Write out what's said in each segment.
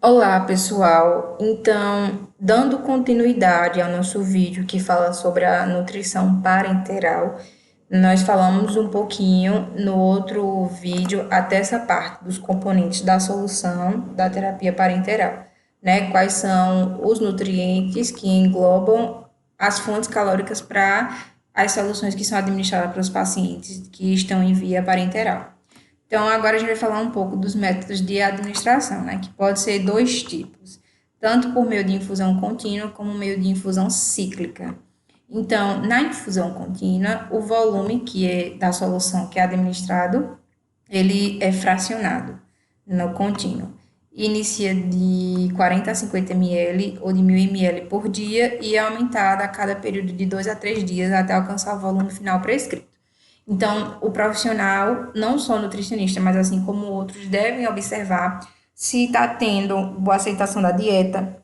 Olá, pessoal. Então, dando continuidade ao nosso vídeo que fala sobre a nutrição parenteral, nós falamos um pouquinho no outro vídeo até essa parte dos componentes da solução da terapia parenteral, né? Quais são os nutrientes que englobam as fontes calóricas para as soluções que são administradas para os pacientes que estão em via parenteral. Então, agora a gente vai falar um pouco dos métodos de administração, né? Que pode ser dois tipos, tanto por meio de infusão contínua como meio de infusão cíclica. Então, na infusão contínua, o volume que é da solução que é administrado, ele é fracionado no contínuo. Inicia de 40 a 50 ml ou de 1000 ml por dia e é aumentada a cada período de 2 a 3 dias até alcançar o volume final prescrito. Então, o profissional, não só nutricionista, mas assim como outros, devem observar se está tendo boa aceitação da dieta.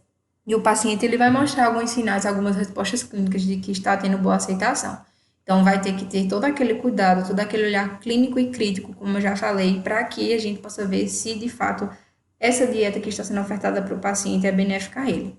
E o paciente ele vai mostrar alguns sinais, algumas respostas clínicas de que está tendo boa aceitação. Então, vai ter que ter todo aquele cuidado, todo aquele olhar clínico e crítico, como eu já falei, para que a gente possa ver se de fato essa dieta que está sendo ofertada para o paciente é benéfica a ele.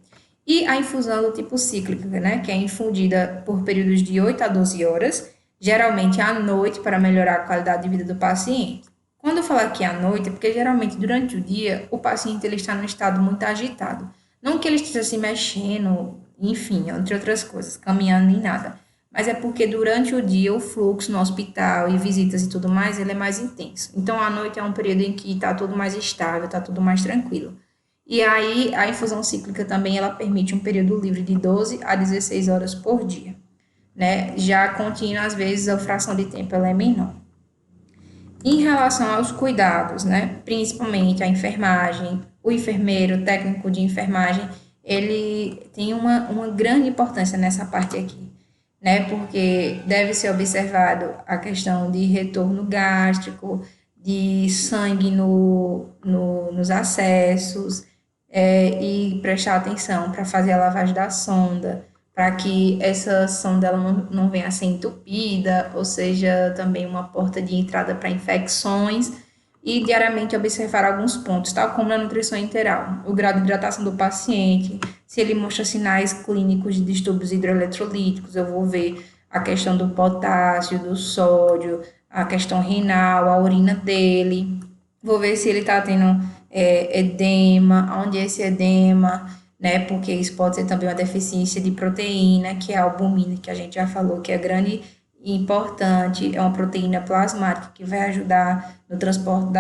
E a infusão do tipo cíclica, né, que é infundida por períodos de 8 a 12 horas, geralmente à noite, para melhorar a qualidade de vida do paciente. Quando eu falo aqui à noite, é porque geralmente durante o dia o paciente ele está num estado muito agitado. Não que ele esteja se mexendo, enfim, entre outras coisas, caminhando nem nada. Mas é porque durante o dia o fluxo no hospital e visitas e tudo mais, ele é mais intenso. Então, à noite é um período em que está tudo mais estável, está tudo mais tranquilo. E aí, a infusão cíclica também, ela permite um período livre de 12 a 16 horas por dia, né? Já contínua, às vezes, a fração de tempo ela é menor. Em relação aos cuidados, né? Principalmente a enfermagem, o enfermeiro, o técnico de enfermagem, ele tem uma grande importância nessa parte aqui, né? Porque deve ser observado a questão de retorno gástrico, de sangue nos acessos, e prestar atenção para fazer a lavagem da sonda, para que essa sonda ela não venha a ser entupida, ou seja, também uma porta de entrada para infecções, e diariamente observar alguns pontos, tal como na nutrição integral, o grau de hidratação do paciente, se ele mostra sinais clínicos de distúrbios hidroeletrolíticos, eu vou ver a questão do potássio, do sódio, a questão renal, a urina dele, vou ver se ele está tendo edema, onde é esse edema, né? Porque isso pode ser também uma deficiência de proteína, que é a albumina, que a gente já falou, que é grande e importante, é uma proteína plasmática que vai ajudar no transporte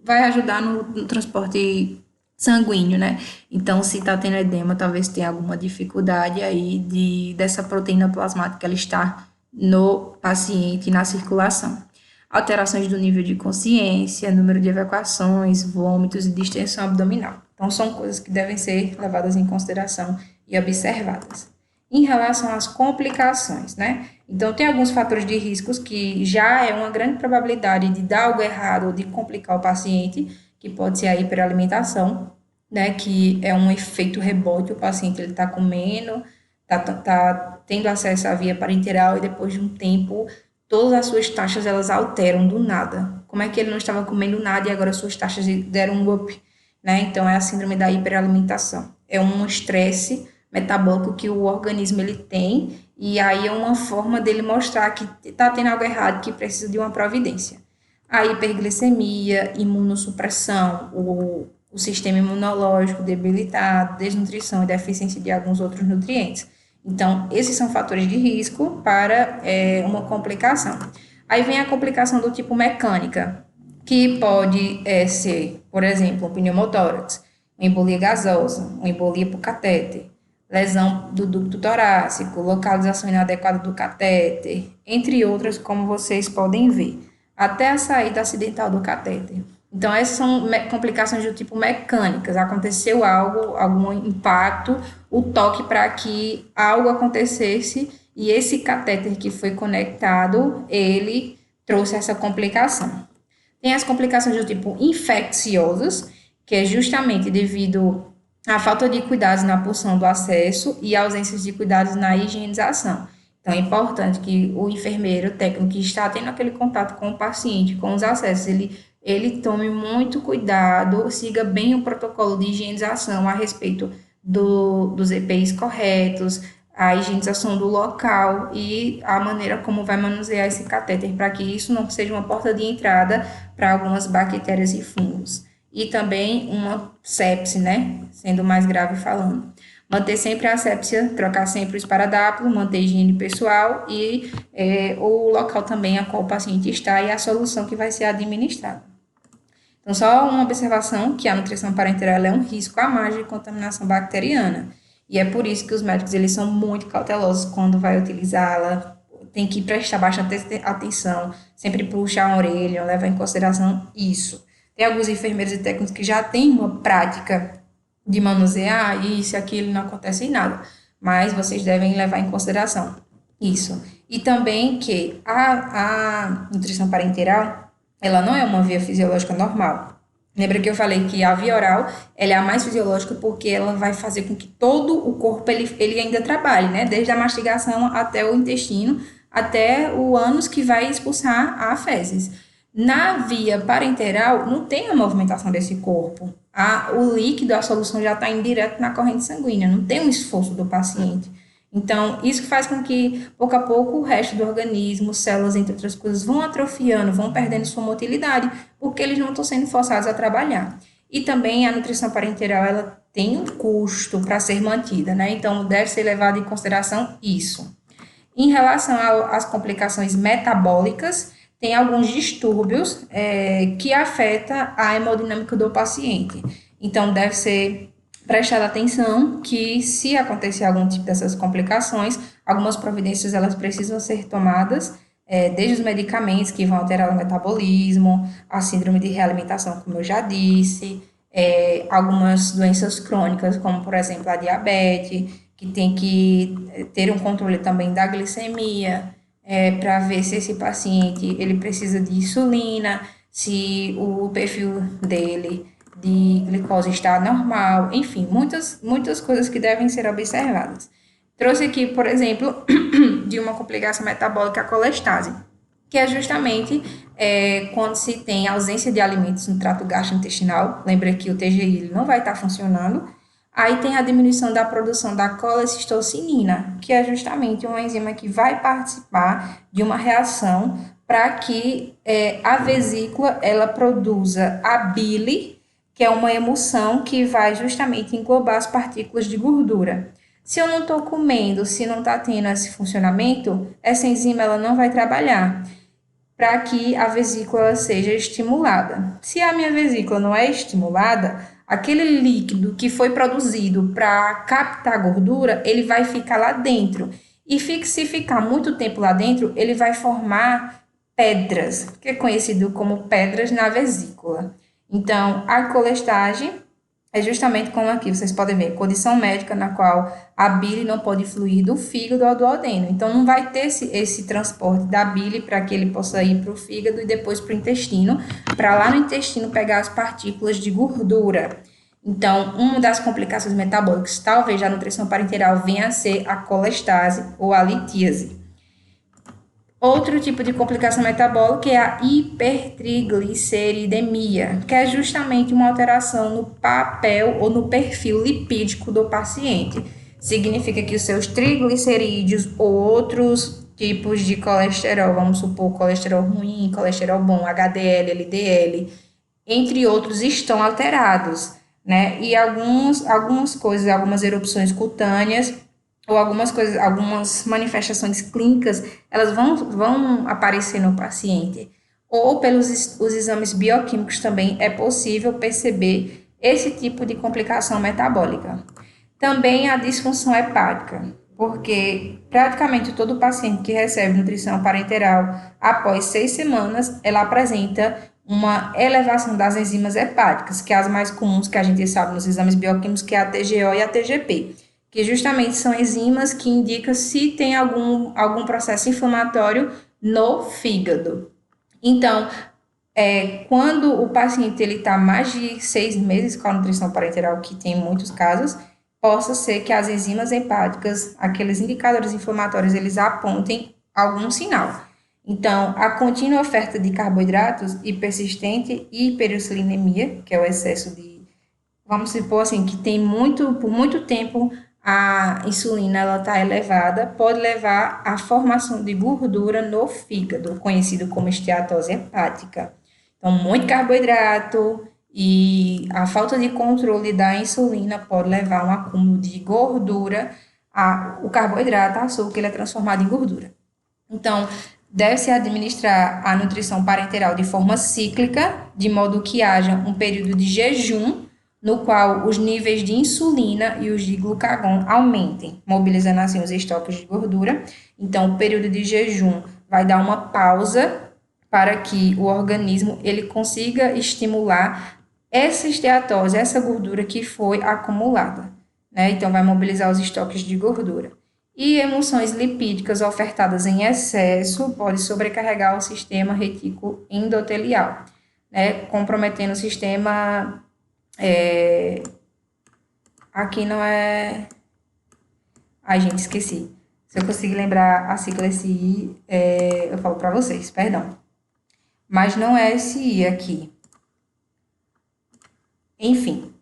vai ajudar no transporte sanguíneo, né? Então, se está tendo edema, talvez tenha alguma dificuldade aí dessa proteína plasmática ela estar no paciente, na circulação. Alterações do nível de consciência, número de evacuações, vômitos e distensão abdominal. Então, são coisas que devem ser levadas em consideração e observadas. Em relação às complicações, né? Então, tem alguns fatores de riscos que já é uma grande probabilidade de dar algo errado ou de complicar o paciente, que pode ser a hiperalimentação, né? Que é um efeito rebote, o paciente ele está comendo, tá tendo acesso à via parenteral e depois de um tempo todas as suas taxas elas alteram do nada. Como é que ele não estava comendo nada e agora suas taxas deram um up, né? Então é a síndrome da hiperalimentação. É um estresse metabólico que o organismo ele tem e aí é uma forma dele mostrar que está tendo algo errado, que precisa de uma providência. A hiperglicemia, imunossupressão, o sistema imunológico debilitado, desnutrição e deficiência de alguns outros nutrientes. Então, esses são fatores de risco para uma complicação. Aí vem a complicação do tipo mecânica, que pode ser, por exemplo, um pneumotórax, uma embolia gasosa, uma embolia por catéter, lesão do ducto torácico, localização inadequada do catéter, entre outras, como vocês podem ver, até a saída acidental do catéter. Então, essas são complicações do tipo mecânicas. Aconteceu algo, algum impacto, o toque para que algo acontecesse e esse catéter que foi conectado, ele trouxe essa complicação. Tem as complicações do tipo infecciosas, que é justamente devido à falta de cuidados na porção do acesso e ausências de cuidados na higienização. Então, é importante que o enfermeiro, o técnico que está tendo aquele contato com o paciente, com os acessos, ele tome muito cuidado, siga bem o protocolo de higienização a respeito dos EPIs corretos, a higienização do local e a maneira como vai manusear esse catéter, para que isso não seja uma porta de entrada para algumas bactérias e fungos. E também uma sepse, né? Sendo mais grave falando. Manter sempre a asepsia, trocar sempre o esparadrapo, manter a higiene pessoal e o local também a qual o paciente está e a solução que vai ser administrada. Então, só uma observação que a nutrição parenteral é um risco a mais de contaminação bacteriana. E é por isso que os médicos eles são muito cautelosos quando vai utilizá-la. Tem que prestar bastante atenção, sempre puxar a orelha, levar em consideração isso. Tem alguns enfermeiros e técnicos que já têm uma prática de manusear isso e aquilo, não acontece em nada. Mas vocês devem levar em consideração isso. E também que a nutrição parenteral ela não é uma via fisiológica normal. Lembra que eu falei que a via oral ela é a mais fisiológica porque ela vai fazer com que todo o corpo ele ainda trabalhe, né? Desde a mastigação até o intestino, até o ânus que vai expulsar a fezes. Na via parenteral não tem a movimentação desse corpo. O líquido, a solução já está indo direto na corrente sanguínea, não tem um esforço do paciente. Então, isso faz com que, pouco a pouco, o resto do organismo, células, entre outras coisas, vão atrofiando, vão perdendo sua motilidade, porque eles não estão sendo forçados a trabalhar. E também a nutrição parenteral, ela tem um custo para ser mantida, né? Então, deve ser levado em consideração isso. Em relação às complicações metabólicas, tem alguns distúrbios que afetam a hemodinâmica do paciente. Então, deve ser prestar atenção que se acontecer algum tipo dessas complicações, algumas providências elas precisam ser tomadas, desde os medicamentos que vão alterar o metabolismo, a síndrome de realimentação, como eu já disse, algumas doenças crônicas, como por exemplo a diabetes, que tem que ter um controle também da glicemia, para ver se esse paciente ele precisa de insulina, se o perfil dele de glicose está normal, enfim, muitas coisas que devem ser observadas. Trouxe aqui, por exemplo, de uma complicação metabólica, a colestase, que é justamente quando se tem ausência de alimentos no trato gastrointestinal, lembra que o TGI ele não vai estar funcionando, aí tem a diminuição da produção da colecistocinina, que é justamente uma enzima que vai participar de uma reação para que a vesícula ela produza a bile, que é uma emulsão que vai justamente englobar as partículas de gordura. Se eu não estou comendo, se não está tendo esse funcionamento, essa enzima ela não vai trabalhar para que a vesícula seja estimulada. Se a minha vesícula não é estimulada, aquele líquido que foi produzido para captar gordura, ele vai ficar lá dentro. E se ficar muito tempo lá dentro, ele vai formar pedras, que é conhecido como pedras na vesícula. Então, a colestase é justamente como aqui, vocês podem ver, condição médica na qual a bile não pode fluir do fígado ao duodeno. Então, não vai ter esse transporte da bile para que ele possa ir para o fígado e depois para o intestino, para lá no intestino pegar as partículas de gordura. Então, uma das complicações metabólicas, talvez da nutrição parenteral, venha a ser a colestase ou a litíase. Outro tipo de complicação metabólica é a hipertrigliceridemia, que é justamente uma alteração no papel ou no perfil lipídico do paciente. Significa que os seus triglicerídeos ou outros tipos de colesterol, vamos supor colesterol ruim, colesterol bom, HDL, LDL, entre outros, estão alterados, né? E algumas coisas, algumas erupções cutâneas ou algumas manifestações clínicas, elas vão aparecer no paciente. Ou pelos os exames bioquímicos também é possível perceber esse tipo de complicação metabólica. Também a disfunção hepática, porque praticamente todo paciente que recebe nutrição parenteral após 6 semanas, ela apresenta uma elevação das enzimas hepáticas, que é as mais comuns que a gente sabe nos exames bioquímicos, que é a TGO e a TGP, que justamente são enzimas que indicam se tem algum processo inflamatório no fígado. Então, quando o paciente está mais de 6 meses com a nutrição parenteral, que tem muitos casos, possa ser que as enzimas hepáticas, aqueles indicadores inflamatórios, eles apontem algum sinal. Então, a contínua oferta de carboidratos e persistente hiperinsulinemia, que é o excesso de, vamos supor assim, que tem muito, por muito tempo a insulina ela está elevada, pode levar à formação de gordura no fígado, conhecido como esteatose hepática. Então, muito carboidrato e a falta de controle da insulina pode levar a um acúmulo de gordura. O carboidrato, açúcar, ele é transformado em gordura. Então, deve-se administrar a nutrição parenteral de forma cíclica, de modo que haja um período de jejum, no qual os níveis de insulina e os de glucagon aumentem, mobilizando assim os estoques de gordura. Então, o período de jejum vai dar uma pausa para que o organismo ele consiga estimular essa esteatose, essa gordura que foi acumulada, né? Então, vai mobilizar os estoques de gordura. E emulsões lipídicas ofertadas em excesso pode sobrecarregar o sistema retículo endotelial, né? Comprometendo o sistema. Aqui não é. Ai, gente, esqueci. Se eu conseguir lembrar a sigla SI, eu falo para vocês, perdão. Mas não é SI aqui. Enfim,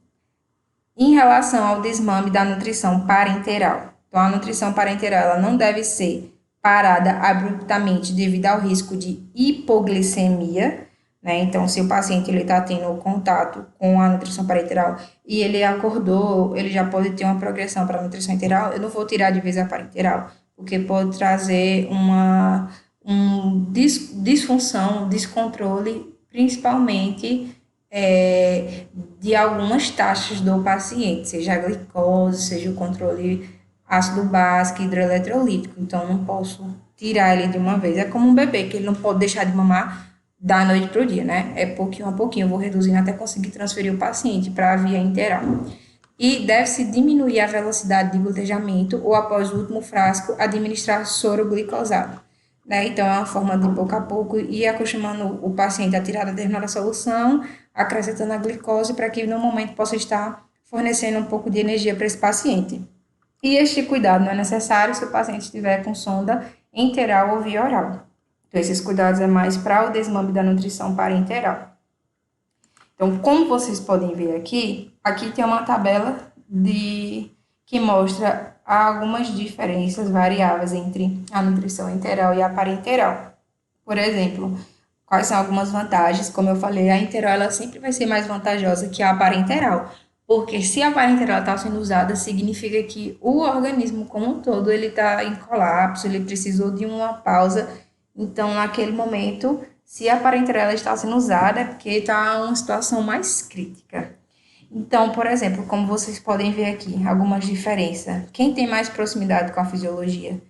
em relação ao desmame da nutrição parenteral. Então, a nutrição parenteral ela não deve ser parada abruptamente devido ao risco de hipoglicemia, né? Então, se o paciente está tendo contato com a nutrição parenteral e ele acordou, ele já pode ter uma progressão para a nutrição enteral, eu não vou tirar de vez a parenteral, porque pode trazer uma disfunção, descontrole, principalmente de algumas taxas do paciente, seja a glicose, seja o controle ácido básico, hidroeletrolítico. Então, não posso tirar ele de uma vez. É como um bebê, que ele não pode deixar de mamar da noite para o dia, né? É pouquinho a pouquinho, eu vou reduzindo até conseguir transferir o paciente para a via enteral. E deve-se diminuir a velocidade de gotejamento ou, após o último frasco, administrar soro glicosado. Né? Então, é uma forma de pouco a pouco ir acostumando o paciente a tirar determinada solução, acrescentando a glicose para que no momento possa estar fornecendo um pouco de energia para esse paciente. E este cuidado não é necessário se o paciente estiver com sonda enteral ou via oral. Então, esses cuidados é mais para o desmame da nutrição parenteral. Então, como vocês podem ver aqui, aqui tem uma tabela que mostra algumas diferenças variáveis entre a nutrição enteral e a parenteral. Por exemplo, quais são algumas vantagens? Como eu falei, a enteral ela sempre vai ser mais vantajosa que a parenteral, porque se a parenteral está sendo usada, significa que o organismo como um todo ele está em colapso, ele precisou de uma pausa. Então, naquele momento, se a parenteral está sendo usada, é porque está uma situação mais crítica. Então, por exemplo, como vocês podem ver aqui, algumas diferenças. Quem tem mais proximidade com a fisiologia?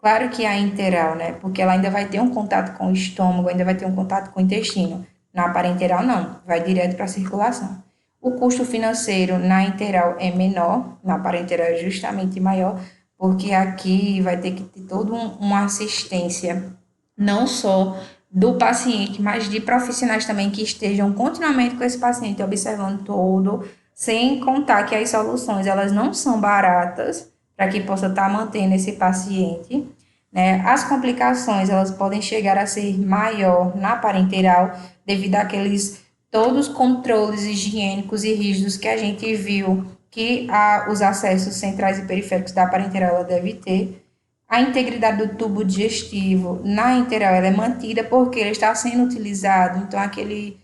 Claro que a enteral, né? Porque ela ainda vai ter um contato com o estômago, ainda vai ter um contato com o intestino. Na parenteral, não, vai direto para a circulação. O custo financeiro na enteral é menor, na parenteral é justamente maior, porque aqui vai ter que ter toda uma assistência, não só do paciente, mas de profissionais também que estejam continuamente com esse paciente, observando todo, sem contar que as soluções, elas não são baratas, para que possa estar mantendo esse paciente, né? As complicações, elas podem chegar a ser maior na parenteral, devido àqueles todos os controles higiênicos e rígidos que a gente viu que os acessos centrais e periféricos da parenteral ela deve ter. A integridade do tubo digestivo na enteral ela é mantida porque ele está sendo utilizado, então aquele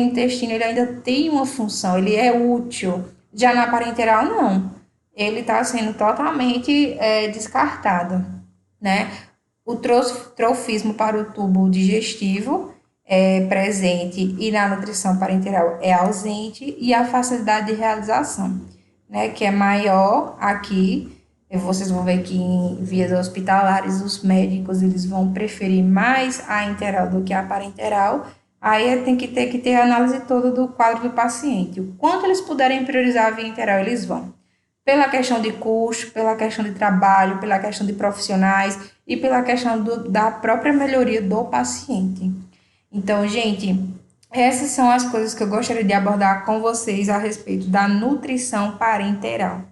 intestino ele ainda tem uma função, ele é útil. Já na parenteral, não. Ele está sendo totalmente descartado, né? O trofismo para o tubo digestivo é presente e na nutrição parenteral é ausente, e a facilidade de realização, né? Que é maior aqui. Vocês vão ver que em vias hospitalares os médicos eles vão preferir mais a enteral do que a parenteral. Aí tem que ter a análise toda do quadro do paciente. O quanto eles puderem priorizar a via enteral, eles vão. Pela questão de custo, pela questão de trabalho, pela questão de profissionais e pela questão da própria melhoria do paciente. Então, gente, essas são as coisas que eu gostaria de abordar com vocês a respeito da nutrição parenteral.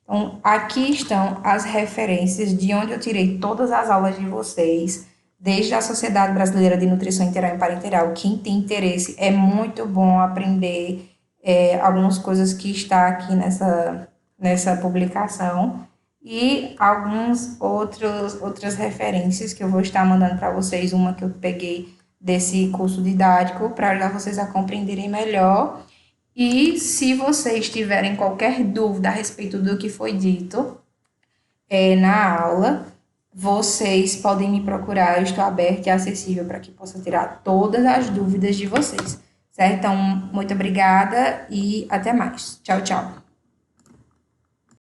Então, aqui estão as referências de onde eu tirei todas as aulas de vocês. desde a Sociedade Brasileira de Nutrição Integral e Parenteral. Quem tem interesse, é muito bom aprender algumas coisas que está aqui nessa publicação e algumas outras referências que eu vou estar mandando para vocês, uma que eu peguei desse curso didático para ajudar vocês a compreenderem melhor. E se vocês tiverem qualquer dúvida a respeito do que foi dito na aula, vocês podem me procurar, eu estou aberta e acessível para que possa tirar todas as dúvidas de vocês, certo? Então, muito obrigada e até mais. Tchau, tchau.